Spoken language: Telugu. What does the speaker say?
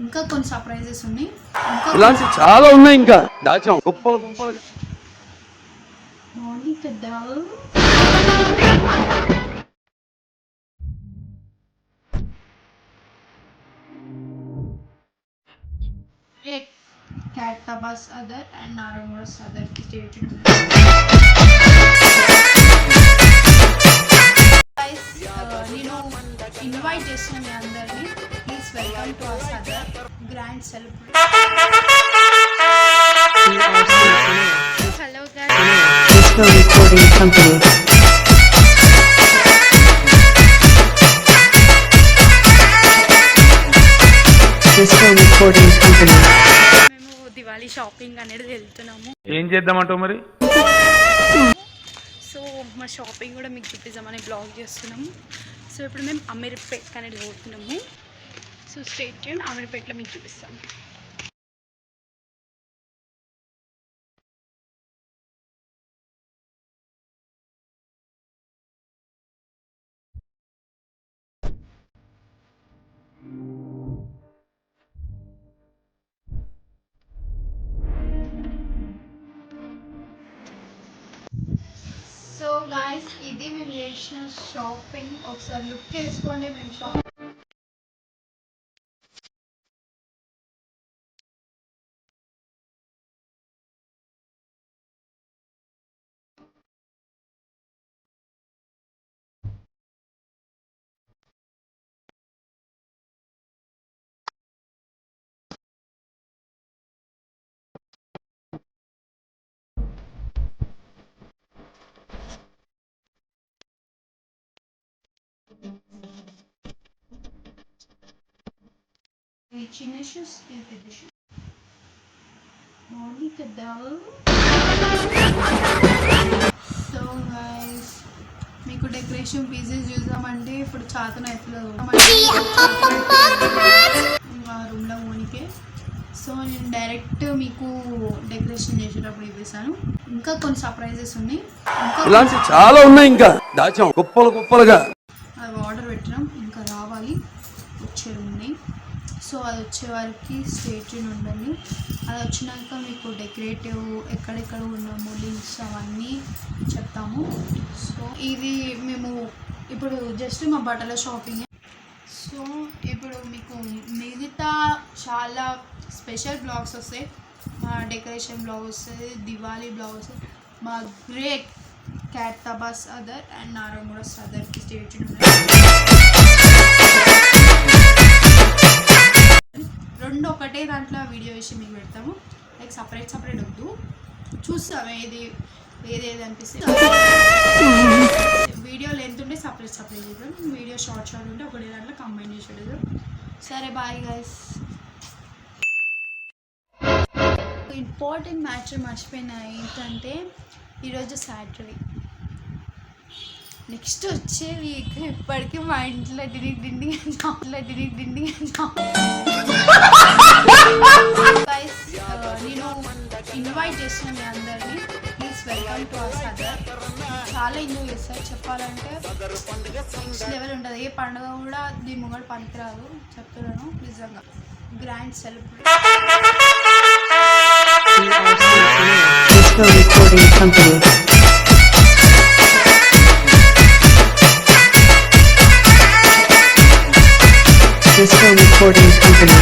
ఇంకా కొన్ని సర్ప్రైజెస్ ఉన్నాయి. ఇలాంటి చాలా ఉన్నాయి ఇంకా దాచాం గొప్పలు గొప్పలు. మార్నింగ్ పెద్ద cat tabas other and Narangoras other stated. Guys, నేను ఇన్వైట్ చేసిన మీ అందరినీ please welcome to our other grand celebration. Hello guys, Disco Recording Company. Disco Recording Company. మేము దివాళీ షాపింగ్ అనేది వెళ్తున్నాము. ఏం చేద్దామంటావు మరి? సో మా షాపింగ్ కూడా మీకు చూపిద్దామని బ్లాగ్ చేస్తున్నాము. సో ఇప్పుడు మేము అమీర్పేట్ అనేది పోతున్నాము. సో స్టేట్ ట్యూన్, అమీర్పేట్లో మీకు చూపిస్తాము. సో గాయస్, ఇది మేము చేసిన షాపింగ్. ఒకసారి లుక్ చేసుకోండి మేము షాపింగ్. చిన్న షూస్, పెద్ద షూస్, మార్నింగ్ పెద్ద. సో గైస్, మీకు డెకరేషన్ పీసెస్ చూద్దామంటే ఇప్పుడు చాతన అవుతుంది మా రూమ్లో ఓనికే. సో నేను డైరెక్ట్ మీకు డెకరేషన్ చేసేటప్పుడు ఇవ్వేసాను. ఇంకా కొన్ని సర్ప్రైజెస్ ఉన్నాయి. ఇలాంటి చాలా ఉన్నాయి ఇంకా దాచాం గొప్పలు గొప్పలుగా. అవి ఆర్డర్ పెట్టినాం, ఇంకా రావాలి, వచ్చే ఉన్నాయి. సో అది వచ్చే వారికి స్టేట్ ఉండండి. అది వచ్చినాక మీకు డెకరేటివ్ ఎక్కడెక్కడ ఉన్నాము లింక్స్ అవన్నీ చెప్తాము. సో ఇది మేము ఇప్పుడు జస్ట్ మా బట్టల షాపింగ్. సో ఇప్పుడు మీకు మిగతా చాలా స్పెషల్ బ్లాగ్స్ వస్తాయి. మా డెకరేషన్ బ్లాగ్ వస్తుంది, దివాళీ బ్లాగ్ వస్తుంది, మా గ్రేట్ క్యాట్ తబాస్ అదర్ అండ్ నారంగోరస్ అదర్కి స్టేట్ రెండు ఒకటే దాంట్లో వీడియో వేసి మీకు పెడతాము. లైక్ సపరేట్ వద్దు, చూస్తాము ఏది అనిపిస్తుంది. వీడియో లెంత్ ఉంటే సపరేట్ చేద్దాం, వీడియో షార్ట్ ఉంటే ఒకటే దాంట్లో కంబైన్ చేసి పెడదాం. సరే బాయ్ గైస్. ఇంపార్టెంట్ మ్యాటర్ మర్చిపోయిన ఏంటంటే ఈరోజు సాటర్డే, నెక్స్ట్ వచ్చే వీక్ ఇప్పటికీ మా ఇంట్లో డిండి గైస్, నేను ఇన్వైట్ చేసిన మీ అందరినీ please welcome to our other. చాలా ఎంజాయ్ చేస్తారు చెప్పాలంటే, నెక్స్ట్ లెవెల్ ఉంటుంది. ఏ పండుగ కూడా దీని ముంగడు పనికిరాదు చెప్తున్నాను నిజంగా. Grand celebration. Disco Recording Company. Disco Recording Company.